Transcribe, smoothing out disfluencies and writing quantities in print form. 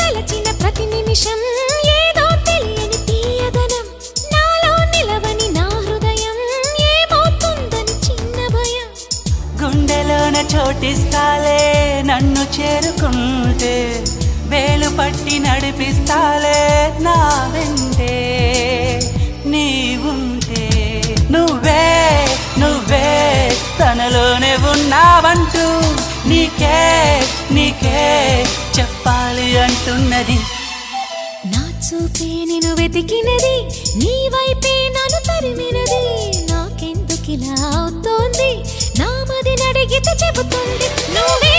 తలచిన ప్రతి నిమిషం ఏదో తెలియని తీయదనం నాలో నిలవని నా హృదయం ఏమవుతుందని చిన్న భయం గుండెలోన చోటిస్తాలే నన్ను చేరుకుంటే వేలు పట్టి నడిపిస్తాలే నా వెంటే నీవుంటే నువ్వే నువ్వే తనలోనే ఉన్నావంటూ నీకే నీకే చెప్పాలి అంటున్నది నా చూపే నిన్ను వెతికినది నీ వైపే నన్ను తరిమినది నాకెందుకిలా అవుతోంది నా మది నడిగితే చెబుతుంది నువ్వే